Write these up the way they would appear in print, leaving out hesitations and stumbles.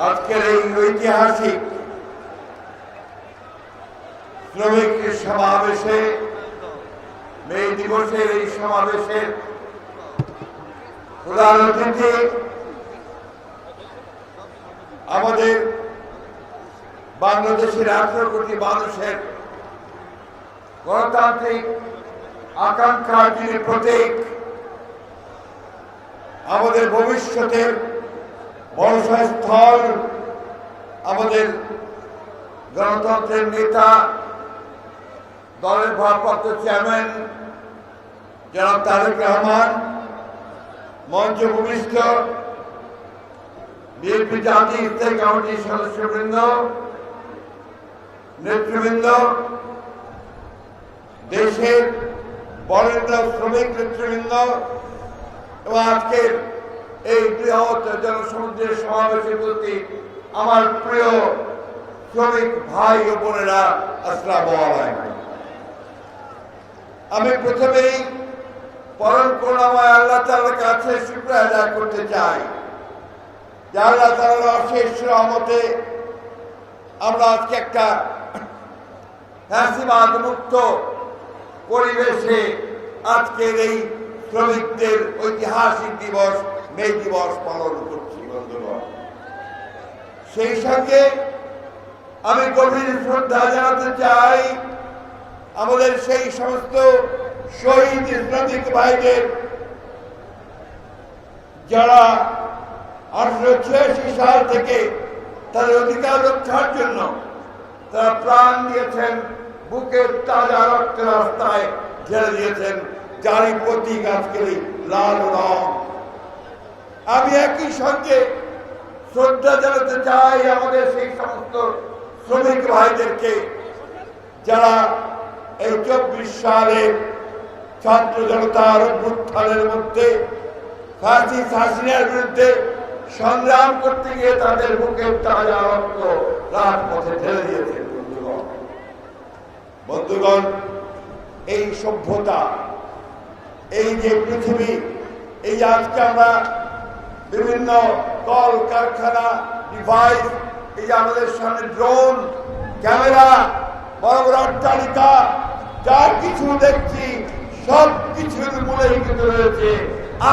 আজকের এই ঐতিহাসিক শ্রমিক সমাবেশে, মে দিবসের এই সমাবেশের প্রধান অতিথি আমাদের বাংলাদেশের 18 কোটি মানুষের গণতান্ত্রিক আকাঙ্ক্ষার যিনি প্রতীক, আমাদের ভবিষ্যতের বর্ষস্থল, আমাদের গণতন্ত্রের নেতা, দলের ভারপ্রাপ্ত চেয়ারম্যান জনাব তারেক রহমান, মঞ্চে ভূমিষ্ঠ বিএনপি জাতীয় স্থায়ী কমিটির সদস্যবৃন্দ, নেতৃবৃন্দ, দেশের বরেণ্য শ্রমিক নেতৃবৃন্দ এবং আজকের এই বৃহৎ জনসমুদ্রের সমাবেশের প্রতি আমার প্রিয় শ্রমিক ভাই ও বোনেরা, আসসালামু আলাইকুম। আমি প্রথমেই পরম করুণাময় আল্লাহ তাআলার কাছে শুকরিয়া আদায় করতে চাই যে আল্লাহ তাআলার অশেষ রহমতে আমরা আজকে একটা ফ্যাসিবাদ মুক্ত পরিবেশে আজকের এই শ্রমিকদের ঐতিহাসিক দিবস মে দিবস পালন করছি। বন্ধুগণ, সেই সঙ্গে আমি গভীর শ্রদ্ধা জানাতে চাই আমাদের সেই সমস্ত শহীদ শ্রমিক ভাইদের যারা 1886 সাল থেকে তাদের অধিকার রক্ষার জন্য তারা প্রাণ দিয়েছেন, বুকের তাজা রক্তের রাস্তায় ঢেলে দিয়েছেন, যারই প্রতীক আজকের লাল রং। আমি একই সঙ্গে শ্রদ্ধা জানাতে চাই আমাদের সেই সমস্ত শ্রমিক ভাইদেরকে যারা এই 24 সালে ছাত্র জনতার অভ্যুত্থানের মধ্যে ফ্যাসিস্ট হাসিনার বিরুদ্ধে সংগ্রাম করতে গিয়ে তাদের বুকের তাজা রক্ত রাজপথে ঢেলে দিয়েছেন। বন্ধুগণ, এই সভ্যতা, এই যে পৃথিবী, এই যে আজকে আমরা বিভিন্ন কল কারখানা, ডিভাইস, এই যে আমাদের সামনে ড্রোন, ক্যামেরা, বড় বড় অট্টালিকা, যা কিছু দেখছি সব কিছুর মূলে কিন্তু রয়েছে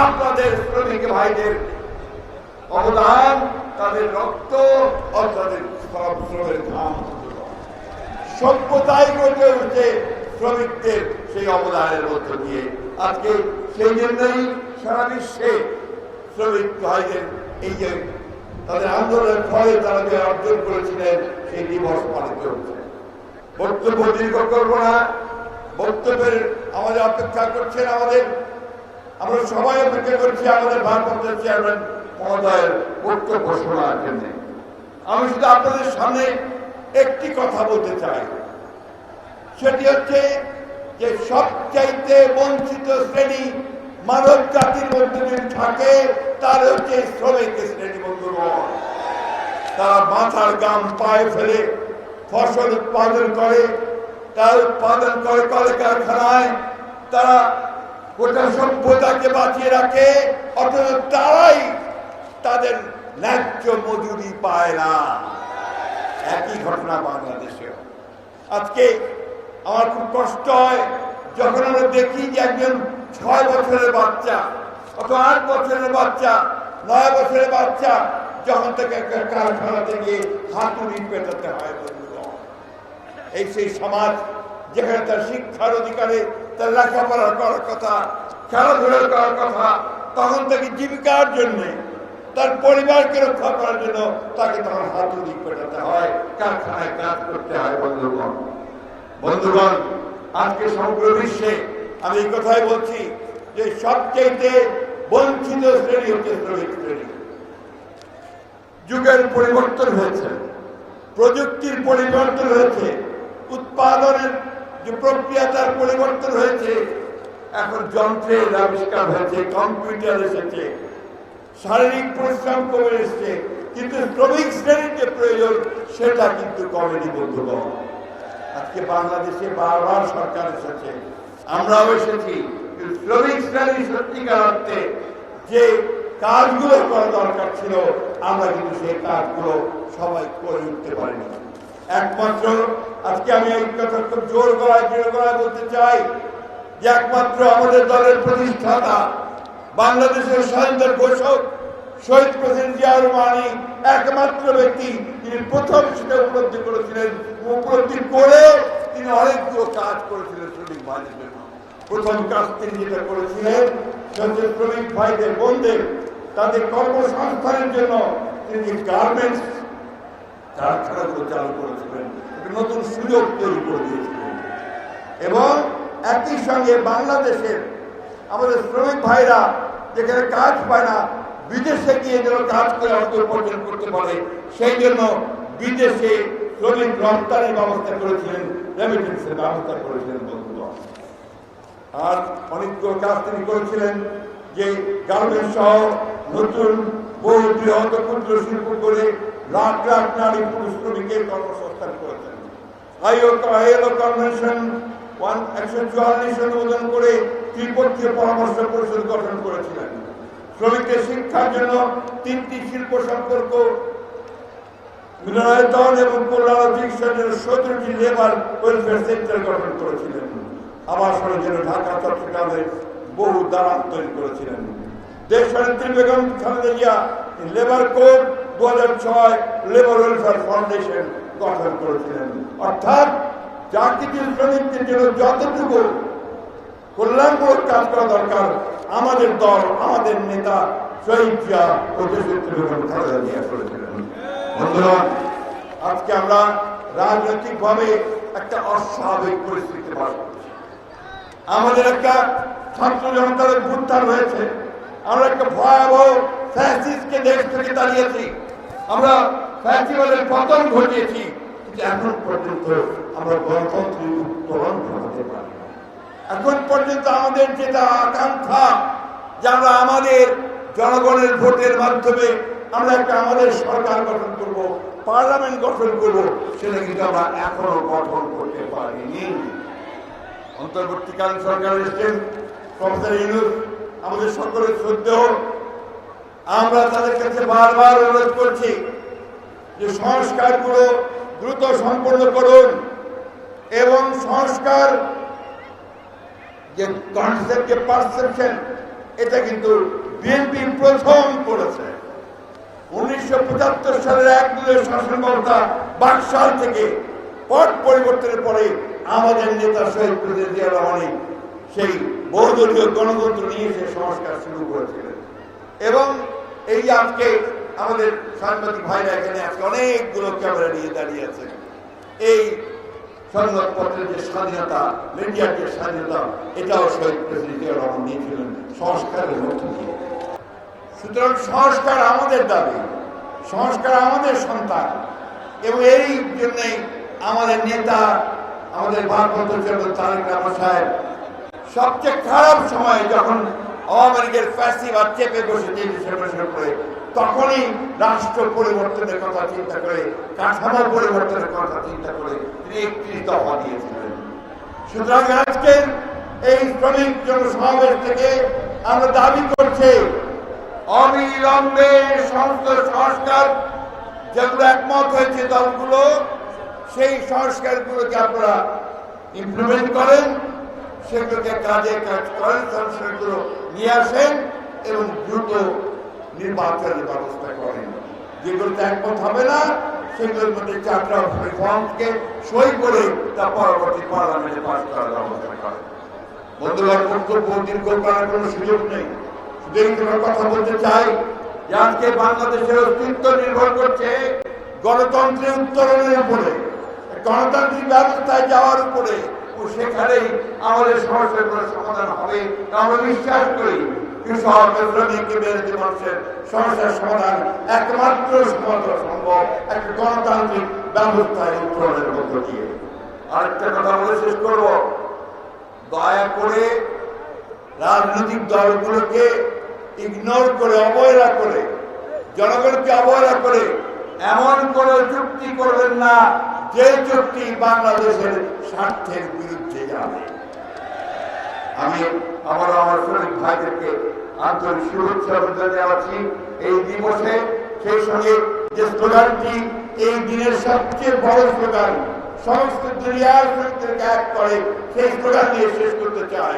আপনাদের শ্রমিক ভাইদের অবদান, তাদের রক্ত ও তাদের শ্রমের ঘাম। সভ্যতাই গড়ে উঠছে শ্রমিকদের সেই অবদানের মধ্য দিয়ে। আজকে সেই জন্যই সারা বিশ্বে শ্রমিক ভাইদের এই যে তাদের আন্দোলনের ফলে তারা যে অর্জন করেছিলেন সেই দিবস পালিত হচ্ছে। বক্তব্য দীর্ঘ করবো না, বক্তব্যের আমাদের অপেক্ষা করছেন আমরা সবাই অপেক্ষা করছি আমাদের ভারপ্রাপ্ত চেয়ারম্যান মহোদয়ের বক্তব্য শোনার জন্য। আমি শুধু আপনাদের সামনে একটি কথা বলতে চাই, সেটি হচ্ছে যে সবচাইতে বঞ্চিত শ্রেণী মানব জাতির মধ্যে যদি থাকে তার হচ্ছে শ্রমিক শ্রেণী। বন্ধুগণ, তারা মাথার গাম পায়ে ফেলে ফসল উৎপাদন করে, তারা উৎপাদন করে কল কারখানায়, তারা গোটা সভ্যতাকে বাঁচিয়ে রাখে, অথচ তারাই তাদের ন্যায্য মজুরি পায় না। একই ঘটনা বাংলাদেশেও। আজকে আমার খুব কষ্ট হয় যখন আমরা দেখি যে একজন 6 বছরের বাচ্চা অথবা 8 বছরের বাচ্চা, 9 বছরের বাচ্চা যখন থেকে কারখানা থেকে হাতুড়ি পেটাতে হয়। এই সেই সমাজ যেখানে তার শিক্ষার অধিকারে, তার লেখাপড়া করার কথা, খেলাধুলা করার কথা, তখন তাকে জীবিকার জন্য, তার পরিবারকে রক্ষা করার জন্য তাকে তখন হাতুড়ি পেটাতে হয়, কারখানায় কাজ করতে হয়। বন্ধুগণ, আজকে সমগ্র বিশ্বে আমি এই কথাই বলছি যে সবচেয়ে বঞ্চিত শ্রেণী হচ্ছে শ্রমিক শ্রেণী। যুগের পরিবর্তন হয়েছে, প্রযুক্তির পরিবর্তন হয়েছে, উৎপাদনের যে প্রক্রিয়া তার পরিবর্তন হয়েছে, এখন যন্ত্রের আবিষ্কার হয়েছে, কম্পিউটার এসেছে, শারীরিক পরিশ্রম কমে এসেছে, কিন্তু শ্রমিক শ্রেণীর যে প্রয়োজন সেটা কিন্তু কমেনি। বন্ধুগণ, আজকে বাংলাদেশে বারবার সরকার এসেছে, আমরাও এসেছি, শ্রমিক শ্রেণী সত্যিকার অর্থে যে কাজগুলো করা দরকার ছিল আমরা কিন্তু সেই কাজগুলো সবাই করে উঠতে পারিনি। একমাত্র আজকে আমি এই কথা খুব জোর গলায় বলতে চাই যে একমাত্র আমাদের দলের প্রতিষ্ঠাতা বাংলাদেশের স্বাধীনতার ঘোষক শহীদ প্রেসিডেন্ট জিয়াউর রহমানই একমাত্র ব্যক্তি যিনি প্রথম সেটা উপলব্ধি করেছিলেন। উপলব্ধি করে তিনি অনেকগুলো কাজ করেছিলেন শ্রমিক ভাইদের জন্য। প্রথম কাজ তিনি যেটা করেছিলেন শ্রমিক ভাইদের বোনদের তাদের কর্মসংস্থানের জন্য তিনি গার্মেন্টস কারখানাগুলো চালু করেছিলেন, একটা নতুন সুযোগ তৈরি করে দিয়েছিলেন। এবং একই সঙ্গে বাংলাদেশের আমাদের শ্রমিক ভাইরা যেখানে কাজ পায় না বিদেশে গিয়ে যেন কাজ করে অর্থ উপার্জন করতে পারে সেই জন্য বিদেশে শ্রমিক রপ্তানির ব্যবস্থা করেছিলেন, রেমিটেন্সের ব্যবস্থা করেছিলেন বন্ধুগণ। আর অনেকগুলো কাজ তিনি করেছিলেন যে গার্মেন্টস সহ নতুন বহু বৃহৎ ক্ষুদ্র শিল্প করে লাখ লাখ নারী পুরুষ শ্রমিকের কর্মসংস্থান করেছেন। আইএলও কনভেনশন 144 অনুমোদন করে ত্রিপক্ষীয় পরামর্শ পরিষদ গঠন করেছিলেন। শ্রমিকদের শিক্ষার জন্য 3টি শিল্প সম্পর্ক মিলনায়তন এবং কল্যাণ চিকিৎসার জন্য 17টি লেবার ওয়েলফেয়ার সেন্টার গঠন করেছিলেন। আবাসনের জন্য ঢাকা চট্টগ্রামে বহু দালান তৈরি করেছিলেন। দেশনেত্রী Begum Khaleda Zia labour code 2006 labour welfare foundation গঠন করেছিলেন। অর্থাৎ চাকরিজীবী শ্রমিকদের জন্য যতটুকু কল্যাণমূলক কাজ করা দরকার আমাদের দল আমাদের নেতা শহীদ জিয়া ও দেশনেত্রী বেগম খালেদা জিয়া করেছিলেন। বন্ধুরা, আজকে আমরা রাজনৈতিকভাবে একটা অস্বাভাবিক পরিস্থিতি বাস করছি। আমাদের একটা ছাত্র জনতার অভ্যুত্থান হয়েছে, আমরা একটা ভয়াবহ ফ্যাসিস্টকে দেশ থেকে তাড়িয়েছি, আমরা ফ্যাসিবাদের পতন ঘটিয়েছি, কিন্তু এখন পর্যন্ত আমরা গণতন্ত্রের উত্তরণ ঘটাতে পারি। এখন পর্যন্ত আমাদের যেটা আকাঙ্ক্ষা যে আমরা আমাদের জনগণের ভোটের মাধ্যমে আমরা একটা আমাদের সরকার গঠন করব, পার্লামেন্ট গঠন করব, সেটা কিন্তু আমরা এখনো গঠন করতে পারিনি। অন্তর্বর্তীকালীন সরকার এসেছেন প্রফেসর ইউনূস, আমাদের সকলের শ্রদ্ধেয়। আমরা তাদের কাছে বারবার অনুরোধ করছি যে সংস্কারগুলো দ্রুত সম্পন্ন করুন এবং সংস্কার যে কনসেপ্ট যে পারসেপশন এটা কিন্তু বিএনপি প্রথম করেছে। 1975 সালের 1 শাসন ব্যবস্থা বাকশাল থেকে পট পরিবর্তনের পরে আমাদের নেতা শহীদ প্রেসিডেন্ট জিয়া রহমানই সেই বহুদলীয় গণতন্ত্র নিয়ে সে সংস্কার শুরু করেছিলেন। এবং এই যে আজকে আমাদের সাংবাদিক ভাইরা এখানে আজকে অনেকগুলো ক্যামেরা নিয়ে দাঁড়িয়ে আছে, এই সংবাদপত্রের যে স্বাধীনতা, মিডিয়ার যে স্বাধীনতা, এটাও শহীদ প্রেসিডেন্ট জিয়া রহমান নিয়েছিলেন সংস্কারের মধ্য দিয়ে। সুতরাং সংস্কার আমাদের দাবি, সংস্কার আমাদের সন্তান, এবং এই জন্যই আমাদের নেতা আমাদের ভারপ্রাপ্ত চেয়ারম্যান তারেক রহমান সাহেব সবচেয়ে খারাপ সময় যখন আওয়ামী লীগের ফ্যাসিবাদ চেপে বসেছে দেশের উপরে, তখনই রাষ্ট্র পরিবর্তনের কথা চিন্তা করে, কাঠামো পরিবর্তনের কথা চিন্তা করে তিনি 31 দফা দিয়েছিলেন। সুতরাং আজকের এই শ্রমিক জনসমাবেশ থেকে আমরা দাবি করছি অবিলম্বে সমস্ত সংস্কার যেগুলো একমত হয়েছে দলগুলো, সেই সংস্কারগুলোকে আপনারা ইমপ্লিমেন্ট করেন, সেগুলোকে কাজে কাজ করেন, সংস্কারগুলো নিয়ে আসেন এবং দ্রুত নির্বাচনের ব্যবস্থা করেন। যেগুলোতে একমত হবে না সেগুলোর মধ্যে 4টা রিফর্মকে সই করে তা পরবর্তী পার্লামেন্টে পাস করার ব্যবস্থা করেন। বন্ধুগণ, বক্তব্য দীর্ঘ করার কোনো সুযোগ নেই, শুধু কথা বলতে চাই যে আজকে বাংলাদেশের অস্তিত্ব নির্ভর করছে গণতন্ত্রের উত্তরণের উপরে, গণতান্ত্রিক ব্যবস্থায় যাওয়ার উপরে, ও সেখানেই আমাদের সমস্যাগুলো সমাধান হবে আমরা বিশ্বাস করি। কৃষক শ্রমিক মেহনতি মানুষের সমস্যার সমাধান একমাত্র সমাধান সম্ভব একটা গণতান্ত্রিক ব্যবস্থায় উত্তরণের মধ্য দিয়ে। আরেকটা কথা বলে শেষ করব, দয়া করে রাজনৈতিক দলগুলোকে ইগনোর করে, অবহেলা করে, জনগণকে অবহেলা করে এমন কোন চুক্তি করবেন না যে চুক্তি বাংলাদেশের স্বার্থের বিরুদ্ধে যাবে। আমি আমার শ্রমিক ভাইদেরকে আন্তরিক শুভেচ্ছা জানাচ্ছি এই দিবসে। সেই সঙ্গে যে স্লোগানটি এই দিনের সবচেয়ে বড় স্লোগান, সমস্ত দুনিয়ার শক্তিকে এক করে, সেই স্লোগান দিয়ে শেষ করতে চাই,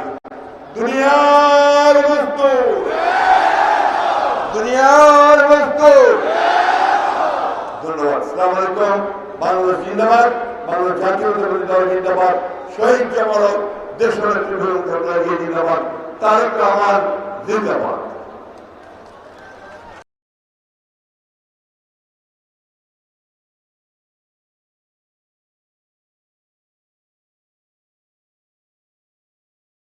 দুনিয়ার মজদুর, দুনিয়ার মজদুর। ধন্যবাদ। আসসালামু আলাইকুম। বাংলাদেশ জিন্দাবাদ, বাংলাদেশ জাতীয়তাবাদী দল জিন্দাবাদ, শহীদ জামানত দেশনেত্রী বেগম খালেদা জিয়া জিন্দাবাদ, তারেক রহমান জিন্দাবাদ।